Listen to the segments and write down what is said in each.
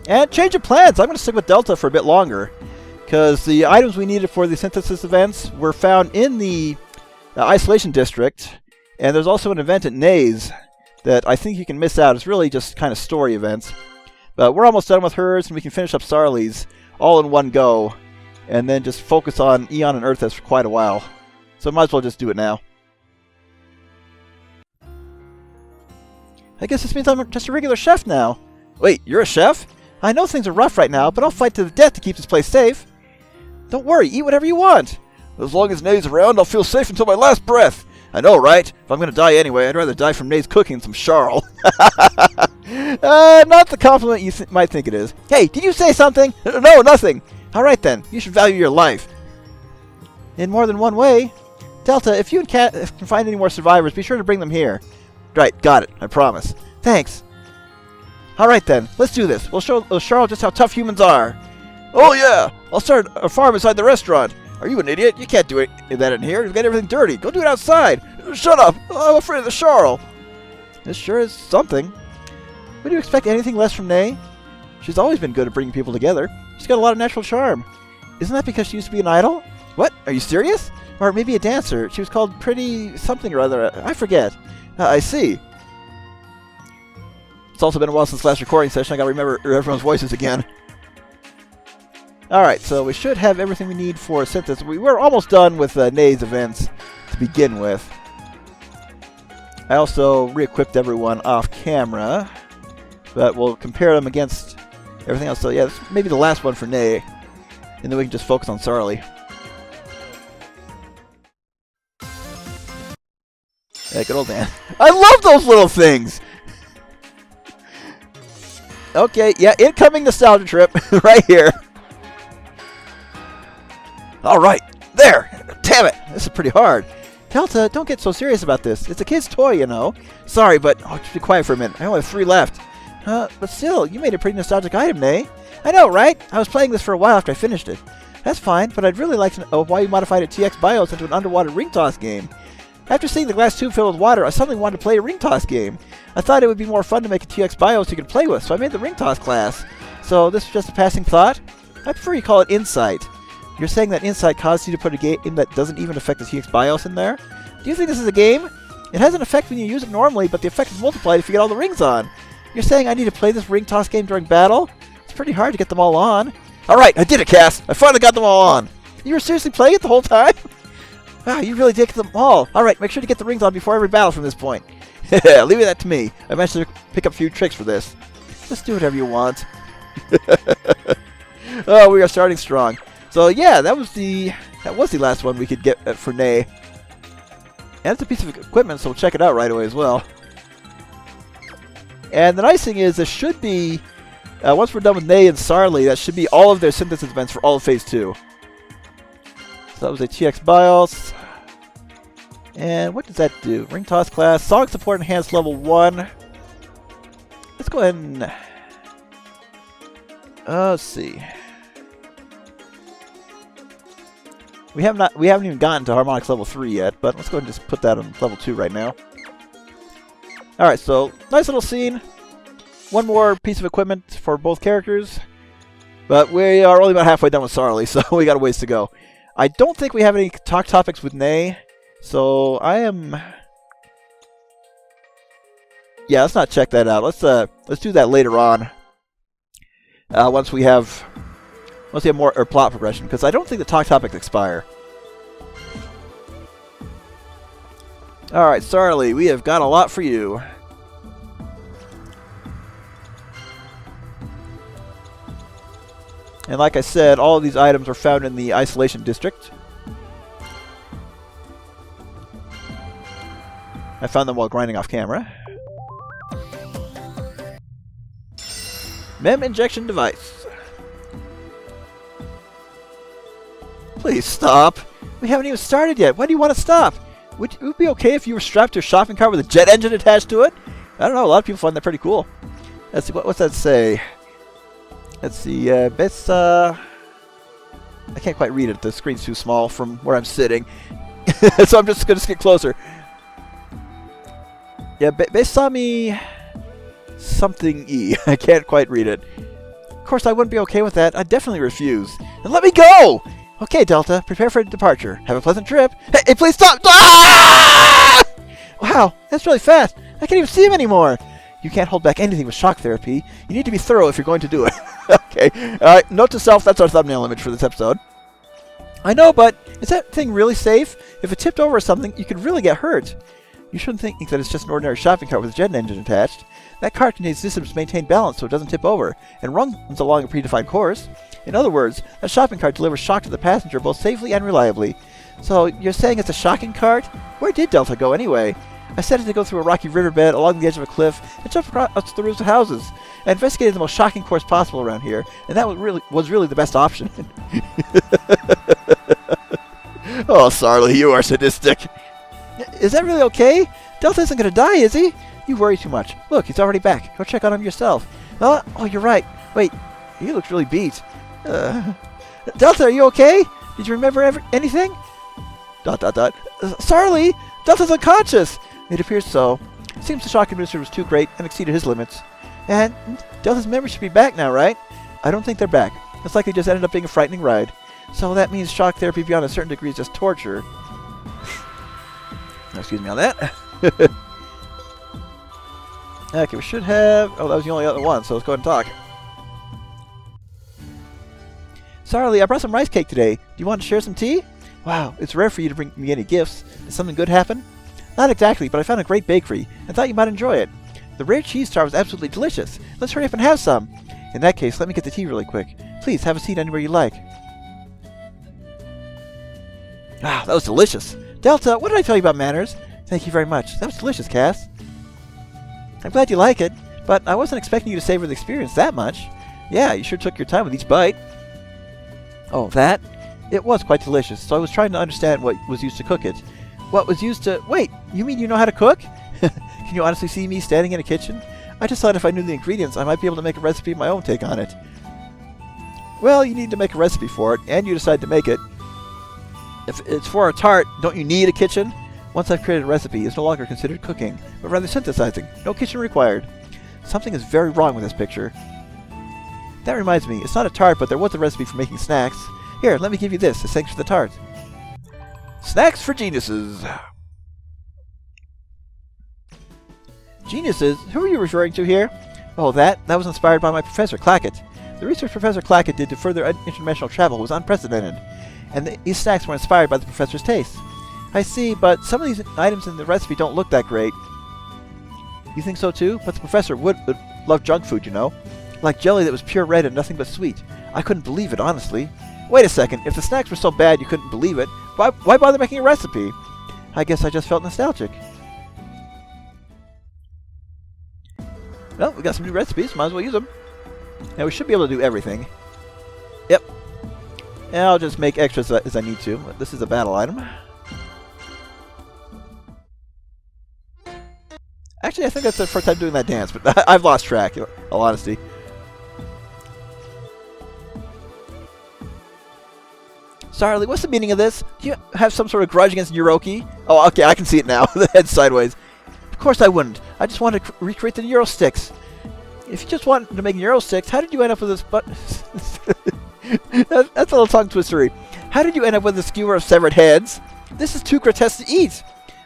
And change of plans. I'm going to stick with Delta for a bit longer. Because the items we needed for the synthesis events were found in the isolation district. And there's also an event at Naze that I think you can miss out. It's really just kind of story events. But we're almost done with hers, and we can finish up Sarly's all in one go. And then just focus on Eon and Earthas for quite a while. So might as well just do it now. I guess this means I'm just a regular chef now. Wait, you're a chef? I know things are rough right now, but I'll fight to the death to keep this place safe. Don't worry, eat whatever you want. As long as Nade's around, I'll feel safe until my last breath. I know, right? If I'm going to die anyway, I'd rather die from Nade's cooking than some Charl. Not the compliment you might think it is. Hey, did you say something? No, nothing. All right then, you should value your life. In more than one way. Delta, if you and Cat can find any more survivors, be sure to bring them here. Right, got it. I promise. Thanks. Alright then, let's do this. We'll show Charl just how tough humans are. Oh yeah! I'll start a farm inside the restaurant. Are you an idiot? You can't do that in here. You've got everything dirty. Go do it outside. Shut up! I'm afraid of the Charl. This sure is something. Would you expect anything less from Nay? She's always been good at bringing people together. She's got a lot of natural charm. Isn't that because she used to be an idol? What? Are you serious? Or maybe a dancer. She was called Pretty something or other. I forget. I see. It's also been a while since the last recording session. I gotta remember everyone's voices again. Alright, so we should have everything we need for synthesis. We're almost done with Nay's events to begin with. I also re-equipped everyone off camera, but we'll compare them against everything else. So yeah, this maybe the last one for Nay, and then we can just focus on Sarly. Yeah, good old man. I love those little things! Okay, yeah, incoming nostalgia trip right here. Alright, there! Damn it! This is pretty hard. Delta, don't get so serious about this. It's a kid's toy, you know. Sorry, but just be quiet for a minute. I only have 3 left. But still, you made a pretty nostalgic item, Nay. I know, right? I was playing this for a while after I finished it. That's fine, but I'd really like to know why you modified a TX BIOS into an underwater ring toss game. After seeing the glass tube filled with water, I suddenly wanted to play a ring toss game. I thought it would be more fun to make a TX BIOS you could play with, so I made the ring toss class. So this was just a passing thought? I prefer you call it Insight. You're saying that Insight caused you to put a game that doesn't even affect the TX BIOS in there? Do you think this is a game? It has an effect when you use it normally, but the effect is multiplied if you get all the rings on. You're saying I need to play this ring toss game during battle? It's pretty hard to get them all on. Alright, I did it, Cass! I finally got them all on! You were seriously playing it the whole time? Wow, you really did get them all. Alright, make sure to get the rings on before every battle from this point. Leave that to me. I managed to pick up a few tricks for this. Just do whatever you want. Oh, we are starting strong. So yeah, that was the last one we could get for Nay. And it's a piece of equipment, so we'll check it out right away as well. And the nice thing is, this should be, once we're done with Nay and Sarly, that should be all of their synthesis events for all of Phase 2. So that was a TX BIOS. And what does that do? Ring toss class, song support enhanced level 1. Let's go ahead and let's see. We haven't even gotten to harmonics level 3 yet, but let's go ahead and just put that on level 2 right now. Alright, so nice little scene. One more piece of equipment for both characters. But we are only about halfway done with Sarly, so we got a ways to go. I don't think we have any talk topics with Nay, so I am... Yeah, let's not check that out. Let's do that later on. Once we have more plot progression, because I don't think the talk topics expire. Alright, Sarly, we have got a lot for you. And like I said, all of these items are found in the isolation district. I found them while grinding off camera. Mem injection device. Please stop. We haven't even started yet. Why do you want to stop? Would it be okay if you were strapped to a shopping cart with a jet engine attached to it? I don't know. A lot of people find that pretty cool. Let's see. What's that say? Let's see. I can't quite read it. The screen's too small from where I'm sitting. So I'm just going to get closer. Yeah, Besami something E. I can't quite read it. Of course, I wouldn't be okay with that. I'd definitely refuse. And let me go! Okay, Delta, prepare for departure. Have a pleasant trip. Hey, please stop! Ah! Wow, that's really fast. I can't even see him anymore. You can't hold back anything with shock therapy. You need to be thorough if you're going to do it. Okay. Alright, note to self, that's our thumbnail image for this episode. I know, but is that thing really safe? If it tipped over or something, you could really get hurt. You shouldn't think that it's just an ordinary shopping cart with a jet engine attached. That cart contains systems to maintain balance so it doesn't tip over, and runs along a predefined course. In other words, that shopping cart delivers shock to the passenger both safely and reliably. So, you're saying it's a shocking cart? Where did Delta go anyway? I set it to go through a rocky riverbed along the edge of a cliff and jump across the roofs of houses. I investigated the most shocking course possible around here, and that was really the best option. Oh, Sarly, you are sadistic. Is that really okay? Delta isn't going to die, is he? You worry too much. Look, he's already back. Go check on him yourself. Oh, you're right. Wait, he looks really beat. Delta, are you okay? Did you remember anything? ... Sarly! Delta's unconscious! It appears so. It seems the shock administered was too great and exceeded his limits. And Delta's memory should be back now, right? I don't think they're back. It's like they just ended up being a frightening ride. So that means shock therapy beyond a certain degree is just torture. Excuse me on that. Okay, we should have... Oh, that was the only other one, so let's go ahead and talk. Sarly, I brought some rice cake today. Do you want to share some tea? Wow, it's rare for you to bring me any gifts. Did something good happen? Not exactly, but I found a great bakery and thought you might enjoy it. The rare cheese tart was absolutely delicious. Let's hurry up and have some. In that case, let me get the tea really quick. Please, have a seat anywhere you like. Ah, that was delicious. Delta, what did I tell you about manners? Thank you very much. That was delicious, Cass. I'm glad you like it, but I wasn't expecting you to savor the experience that much. Yeah, you sure took your time with each bite. Oh, that? It was quite delicious, so I was trying to understand what was used to cook it. What was used to... Wait, you mean you know how to cook? Can you honestly see me standing in a kitchen? I just thought if I knew the ingredients, I might be able to make a recipe of my own take on it. Well, you need to make a recipe for it, and you decide to make it. If it's for a tart, don't you need a kitchen? Once I've created a recipe, it's no longer considered cooking, but rather synthesizing. No kitchen required. Something is very wrong with this picture. That reminds me, it's not a tart, but there was a recipe for making snacks. Here, let me give you this, as thanks for the tart. Snacks for geniuses. Geniuses? Who are you referring to here? Oh, that was inspired by my Professor Clackett. The research Professor Clackett did to further international travel was unprecedented, and these snacks were inspired by the professor's taste. I see, but some of these items in the recipe don't look that great. You think so too? But the professor would love junk food, you know. Like jelly that was pure red and nothing but sweet. I couldn't believe it, honestly. Wait a second, if the snacks were so bad you couldn't believe it, why bother making a recipe? I guess I just felt nostalgic. Well, we got some new recipes, might as well use them. Now we should be able to do everything. Yep. And I'll just make extras as I need to. This is a battle item. Actually, I think that's the first time doing that dance, but I've lost track, in all honesty. Sarly, what's the meaning of this? Do you have some sort of grudge against Neuroki? Oh, okay, I can see it now. The head's sideways. Of course I wouldn't. I just wanted to recreate the Neuro Sticks. If you just wanted to make Neuro Sticks, how did you end up with this That's a little tongue twistery. How did you end up with a skewer of severed heads? This is too grotesque to eat.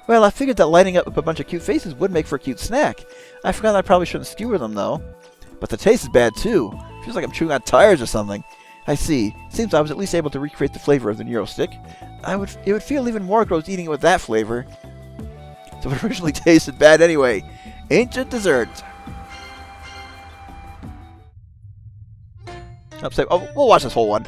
Well, I figured that lighting up a bunch of cute faces would make for a cute snack. I forgot I probably shouldn't skewer them, though. But the taste is bad, too. Feels like I'm chewing on tires or something. I see. Seems I was at least able to recreate the flavor of the Neuro Stick. It would feel even more gross eating it with that flavor. So it originally tasted bad anyway. Ancient dessert. Oh, we'll watch this whole one.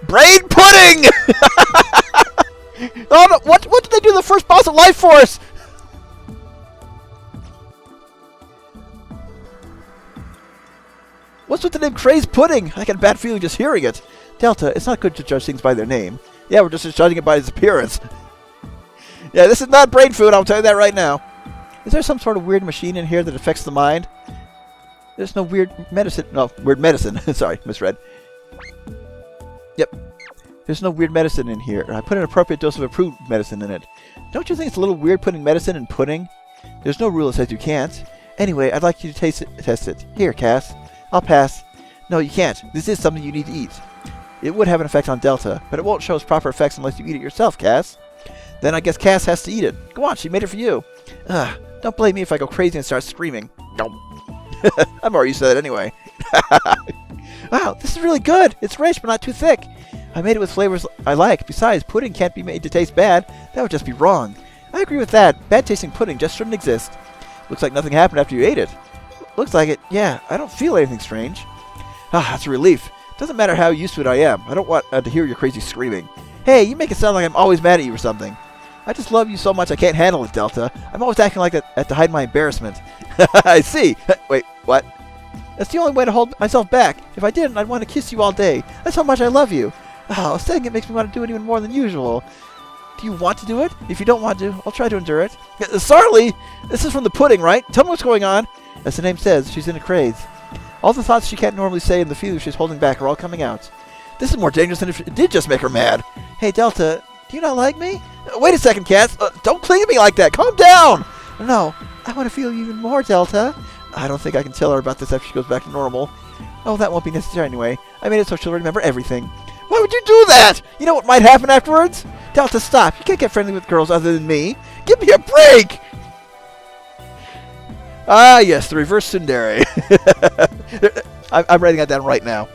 Brain pudding! Oh no! What did they do to the first boss of Life Force? What's with the name Crazed Pudding? I got a bad feeling just hearing it. Delta, it's not good to judge things by their name. Yeah, we're just judging it by its appearance. Yeah, this is not brain food, I'll tell you that right now. Is there some sort of weird machine in here that affects the mind? There's no weird medicine. No, weird medicine. Sorry, misread. Yep. There's no weird medicine in here. I put an appropriate dose of approved medicine in it. Don't you think it's a little weird putting medicine in pudding? There's no rule that says you can't. Anyway, I'd like you to test it. Here, Cass. I'll pass. No, you can't. This is something you need to eat. It would have an effect on Delta, but it won't show its proper effects unless you eat it yourself, Cass. Then I guess Cass has to eat it. Go on, she made it for you. Ugh, don't blame me if I go crazy and start screaming. No. I'm already used to that anyway. Wow, this is really good. It's rich, but not too thick. I made it with flavors I like. Besides, pudding can't be made to taste bad. That would just be wrong. I agree with that. Bad-tasting pudding just shouldn't exist. Looks like nothing happened after you ate it. Looks like it. Yeah, I don't feel anything strange. Ah, that's a relief. Doesn't matter how used to it I am. I don't want to hear your crazy screaming. Hey, you make it sound like I'm always mad at you or something. I just love you so much I can't handle it, Delta. I'm always acting like that to hide my embarrassment. I see. Wait, what? That's the only way to hold myself back. If I didn't, I'd want to kiss you all day. That's how much I love you. Oh, saying it makes me want to do it even more than usual. Do you want to do it? If you don't want to, I'll try to endure it. Sarly! This is from the pudding, right? Tell me what's going on. As the name says, she's in a craze. All the thoughts she can't normally say and the feelings she's holding back are all coming out. This is more dangerous than if it did just make her mad. Hey, Delta, do you not like me? Wait a second, Cass. Don't cling to me like that. Calm down. No, I want to feel you even more, Delta. I don't think I can tell her about this after she goes back to normal. Oh, that won't be necessary anyway. I made it so she'll remember everything. Why would you do that? You know what might happen afterwards? Delta, stop. You can't get friendly with girls other than me. Give me a break. Ah, yes, the reverse tsundere. I'm writing that down right now.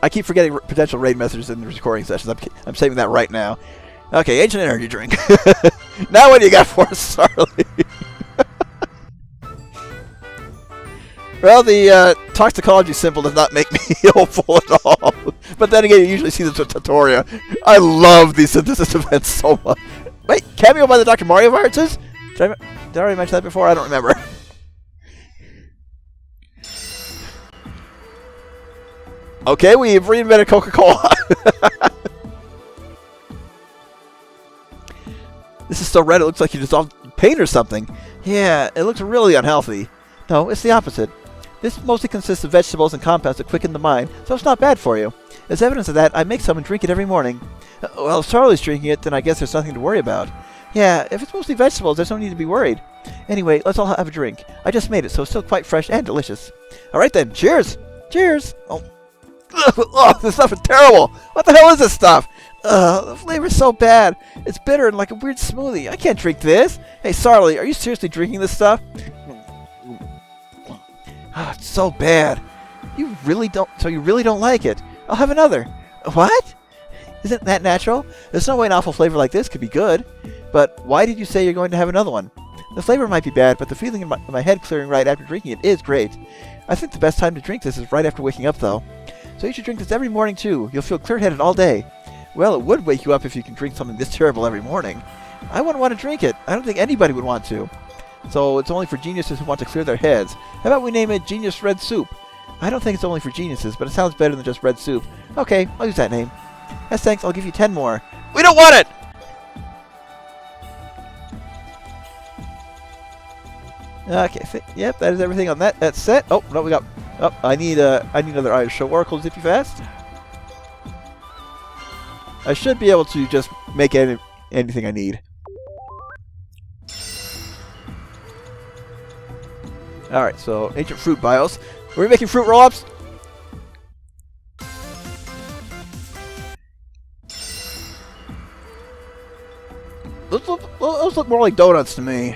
I keep forgetting potential raid messages in the recording sessions. I'm saving that right now. Okay, ancient energy drink. Now what do you got for us, Sarly? Well, the toxicology symbol does not make me hopeful at all. But then again, you usually see this with tutorial. I love these synthesis events so much. Wait, cameo by the Dr. Mario viruses? Did I already mention that before? I don't remember. Okay, we've reinvented Coca-Cola. This is so red it looks like you dissolved paint or something. Yeah, it looks really unhealthy. No, it's the opposite. This mostly consists of vegetables and compounds that quicken the mind, so it's not bad for you. As evidence of that, I make some and drink it every morning. Well, if Sarly's drinking it, then I guess there's nothing to worry about. Yeah, if it's mostly vegetables, there's no need to be worried. Anyway, let's all have a drink. I just made it, so it's still quite fresh and delicious. Alright then, cheers! Cheers! Oh. Ugh, this stuff is terrible! What the hell is this stuff? The flavor's so bad. It's bitter and like a weird smoothie. I can't drink this. Hey, Sarly, are you seriously drinking this stuff? Oh, it's so bad. You really don't like it. I'll have another. What? Isn't that natural? There's no way an awful flavor like this could be good. But why did you say you're going to have another one? The flavor might be bad, but the feeling in my head clearing right after drinking it is great. I think the best time to drink this is right after waking up, though. So you should drink this every morning, too. You'll feel clear-headed all day. Well, it would wake you up if you can drink something this terrible every morning. I wouldn't want to drink it. I don't think anybody would want to. So it's only for geniuses who want to clear their heads. How about we name it Genius Red Soup? I don't think it's only for geniuses, but it sounds better than just red soup. Okay, I'll use that name. Yes, thanks. I'll give you 10 more. We don't want it! Okay, yep, that is everything on that set. Oh, no, we got... Oh, I need another item. Show Oracle Zippy Fast. I should be able to just make anything I need. Alright, so ancient fruit bios. Are we making fruit roll-ups? Those look more like donuts to me.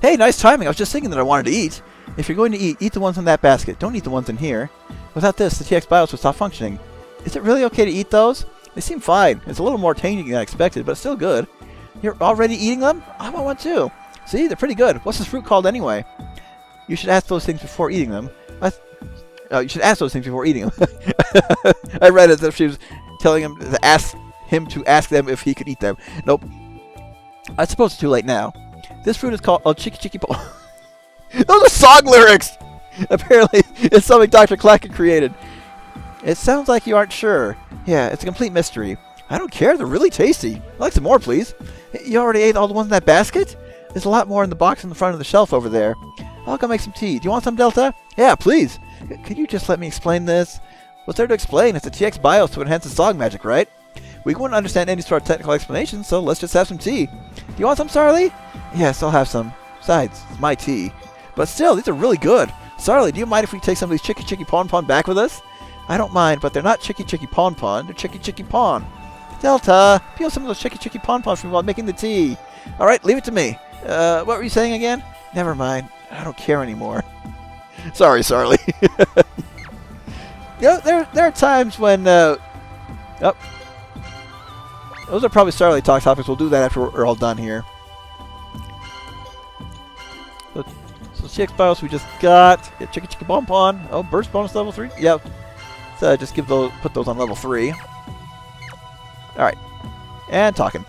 Hey, nice timing. I was just thinking that I wanted to eat. If you're going to eat the ones in that basket. Don't eat the ones in here. Without this, the TX BIOS would stop functioning. Is it really okay to eat those? They seem fine. It's a little more tangy than I expected, but it's still good. You're already eating them? I want one too. See, they're pretty good. What's this fruit called anyway? You should ask those things before eating them. You should ask those things before eating them. I read it as if she was telling him to ask them if he could eat them. Nope. I suppose it's too late now. This fruit is called Chicky Chicky Po. Those are song lyrics! Apparently, it's something Dr. Clacken created. It sounds like you aren't sure. Yeah, it's a complete mystery. I don't care. They're really tasty. I'd like some more, please. You already ate all the ones in that basket? There's a lot more in the box in the front of the shelf over there. I'll go make some tea. Do you want some, Delta? Yeah, please. Could you just let me explain this? What's there to explain? It's a TX BIOS to enhance the song magic, right? We wouldn't understand any sort of technical explanation, so let's just have some tea. Do you want some, Sarly? Yes, I'll have some. Besides, it's my tea. But still, these are really good. Sarly, do you mind if we take some of these Chicky Chicky Pon Pon back with us? I don't mind, but they're not Chicky Chicky Pon Pon. They're Chicky Chicky Pon. Delta, peel some of those Chicky Chicky Pon Pons for me while making the tea. All right, leave it to me. What were you saying again? Never mind. I don't care anymore. Sorry, Sarly. You know, there are times when... Those are probably Sarly talk topics. We'll do that after we're all done here. So CX BIOS we just got. Yeah, Chicky Chicky Pon Pon. Oh, burst bonus level 3? Yep. So just put those on level 3. Alright. And talking.